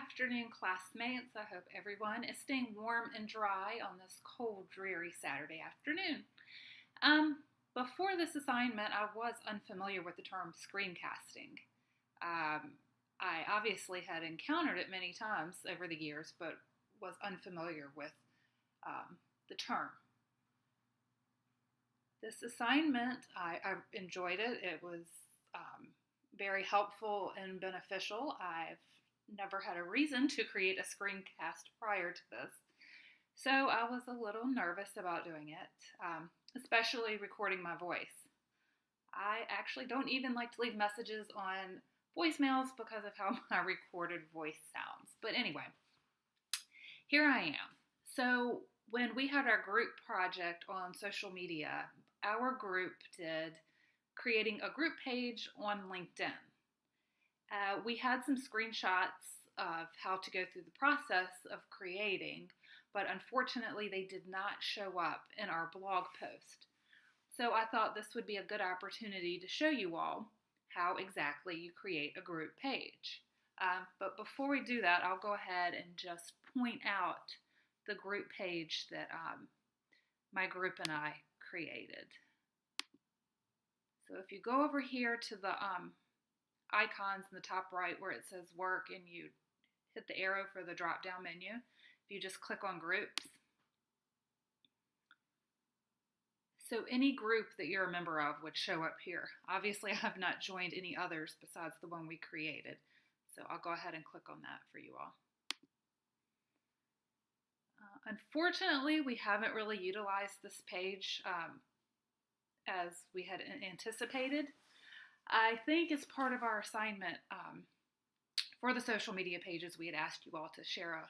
afternoon, classmates. I hope everyone is staying warm and dry on this cold, dreary Saturday afternoon. Before this assignment, I was unfamiliar with the term screencasting. I obviously had encountered it many times over the years, but was unfamiliar with the term. This assignment, I enjoyed it. It was very helpful and beneficial. I've never had a reason to create a screencast prior to this, so I was a little nervous about doing it, especially recording my voice. I actually don't even like to leave messages on voicemails because of how my recorded voice sounds. But anyway, here I am. So when we had our group project on social media, our group did creating a group page on LinkedIn. We had some screenshots of how to go through the process of creating, but unfortunately they did not show up in our blog post. So I thought this would be a good opportunity to show you all how exactly you create a group page. But before we do that, I'll go ahead and just point out the group page that my group and I created. So if you go over here to the icons in the top right where it says work and you hit the arrow for the drop down menu, if you just click on groups. So any group that you're a member of would show up here. Obviously I have not joined any others besides the one we created. So I'll go ahead and click on that for you all. Unfortunately, we haven't really utilized this page as we had anticipated. I think as part of our assignment for the social media pages, we had asked you all to share a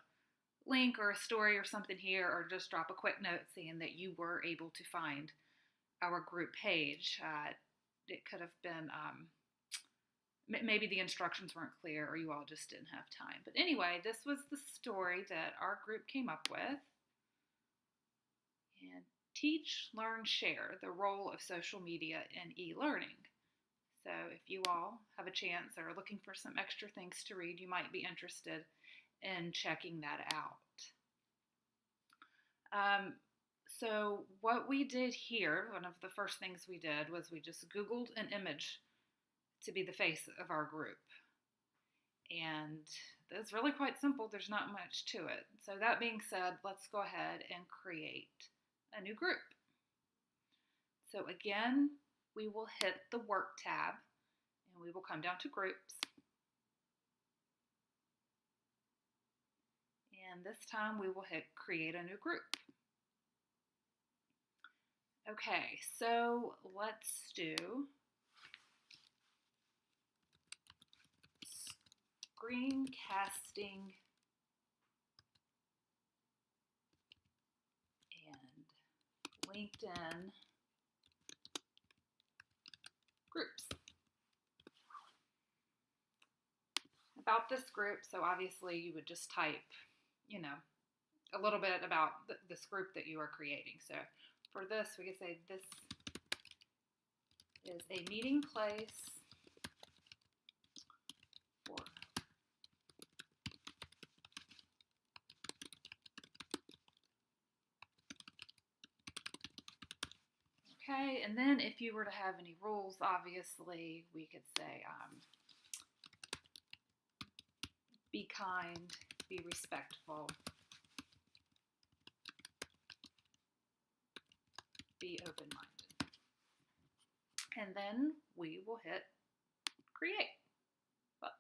link or a story or something here, or just drop a quick note saying that you were able to find our group page. It could have been, maybe the instructions weren't clear or you all just didn't have time. But anyway, this was the story that our group came up with. And teach, learn, share, the role of social media in e-learning. So if you all have a chance or are looking for some extra things to read, you might be interested in checking that out. So what we did here, one of the first things we did was we just Googled an image to be the face of our group. And that's really quite simple. There's not much to it. So that being said, let's go ahead and create a new group. So again, we will hit the work tab and we will come down to groups. And this time we will hit create a new group. Okay, so let's do screencasting and LinkedIn groups. About this group, so obviously you would just type, a little bit about this group that you are creating. So for this, we could say this is a meeting place for okay, and then if you were to have any rules, obviously we could say be kind, be respectful, be open-minded. And then we will hit create. But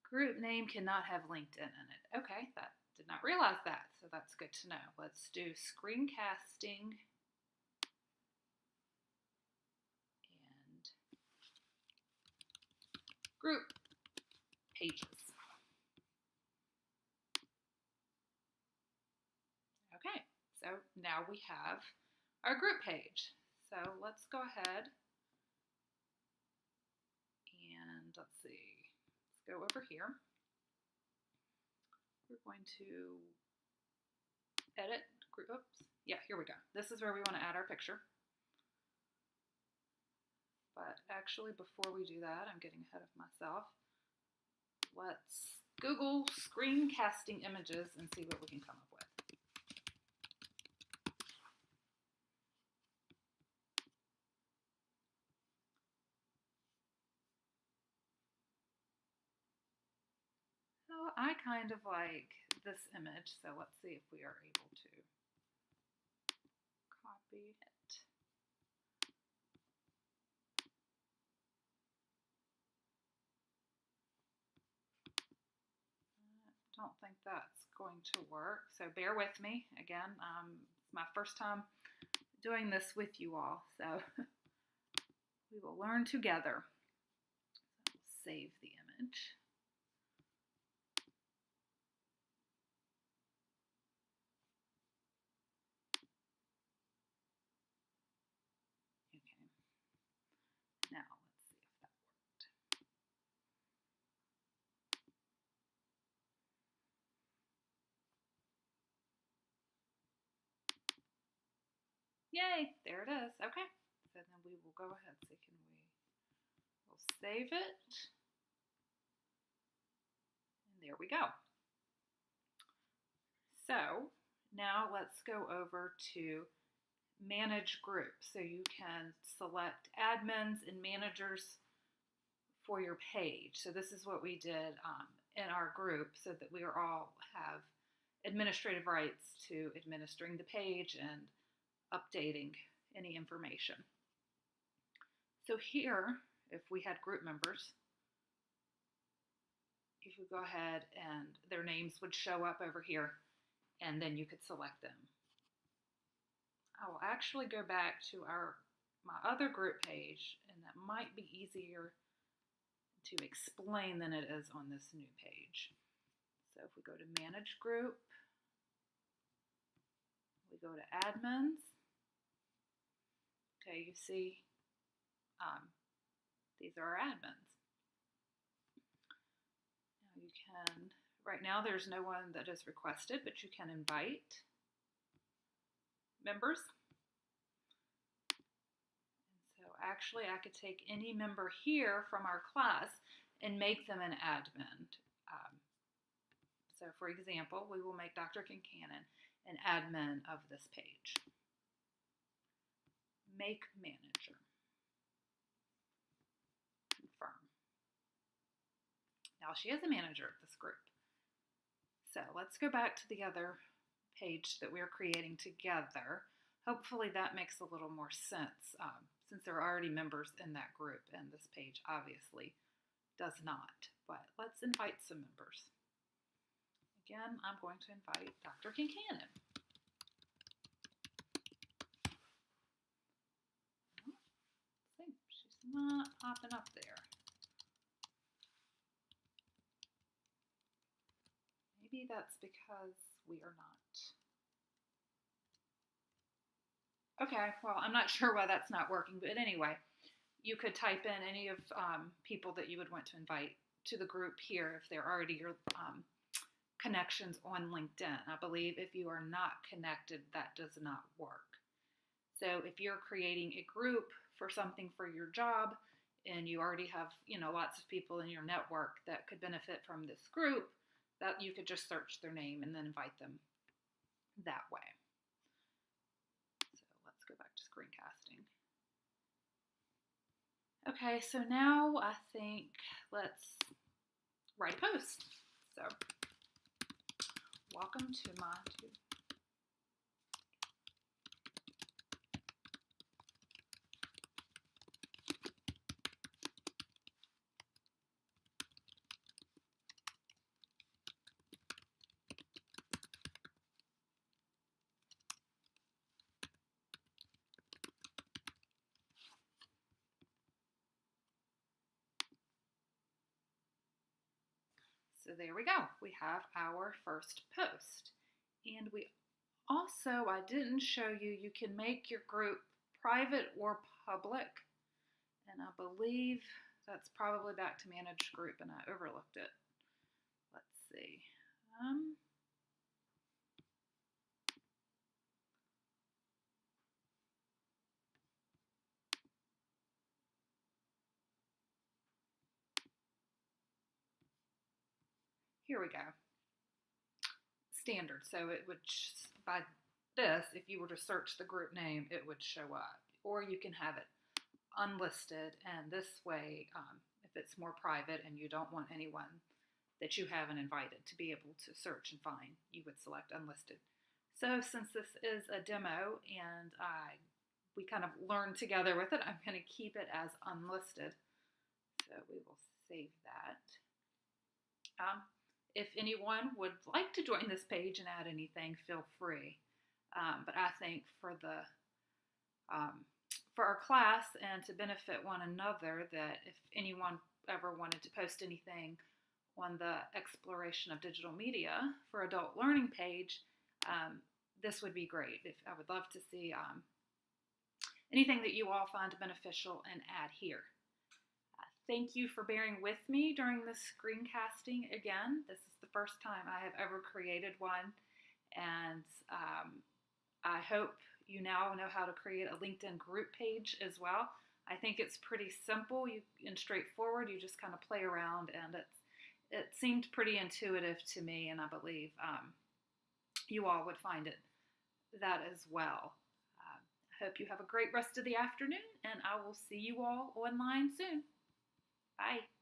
group name cannot have LinkedIn in it. Okay, that did not realize that, so that's good to know. Let's do screencasting and group pages. Okay, so now we have our group page. So let's go ahead and let's see, let's go over here. We're going to edit group, oops, yeah, here we go. This is where we want to add our picture. But actually, before we do that, I'm getting ahead of myself. Let's Google screencasting images and see what we can come up with. So I kind of like this image, so let's see if we are able to copy it. I don't think that's going to work, so bear with me. Again, it's my first time doing this with you all, so we will learn together. So we'll save the image. Okay. Now let's see if that worked. Yay, there it is. Okay, so then we will go ahead. So we'll save it. And there we go. So now let's go over to manage groups. So you can select admins and managers for your page. So this is what we did in our group so that we all have administrative rights to administering the page and updating any information. So here, if we had group members, you could go ahead and their names would show up over here, and then you could select them. I will actually go back to my other group page, and that might be easier to explain than it is on this new page. So if we go to Manage Group, we go to Admins. Okay, you see these are our admins. Now you can, right now there's no one that is requested, but you can invite members. And so actually I could take any member here from our class and make them an admin. So for example, we will make Dr. Kincannon an admin of this page. Make manager. Confirm. Now she is a manager of this group. So let's go back to the other page that we're creating together. Hopefully that makes a little more sense since there are already members in that group, and this page obviously does not. But let's invite some members. Again, I'm going to invite Dr. Kincannon. Let's see, she's not popping up there. Maybe that's because we are not. Okay, well, I'm not sure why that's not working, but anyway, you could type in any of people that you would want to invite to the group here if they're already your connections on LinkedIn. I believe if you are not connected, that does not work. So if you're creating a group for something for your job and you already have, lots of people in your network that could benefit from this group, that you could just search their name and then invite them that way. So let's go back to screencasting. Okay, so now I think let's write a post. So welcome to my So there we go. We have our first post. And we also, I didn't show you, you can make your group private or public. And I believe that's probably back to manage group and I overlooked it. Let's see. here we go. Standard. So it would, by this, if you were to search the group name, it would show up. Or you can have it unlisted, and this way, if it's more private and you don't want anyone that you haven't invited to be able to search and find, you would select unlisted. So since this is a demo and we kind of learn together with it, I'm going to keep it as unlisted. So we will save that. If anyone would like to join this page and add anything, feel free. But I think for our class and to benefit one another, that if anyone ever wanted to post anything on the Exploration of Digital Media for Adult Learning page, this would be great. I would love to see anything that you all find beneficial and add here. Thank you for bearing with me during this screencasting again. This is the first time I have ever created one, and I hope you now know how to create a LinkedIn group page as well. I think it's pretty simple and straightforward. You just kind of play around, and it seemed pretty intuitive to me, and I believe you all would find that as well. I hope you have a great rest of the afternoon, and I will see you all online soon. Bye.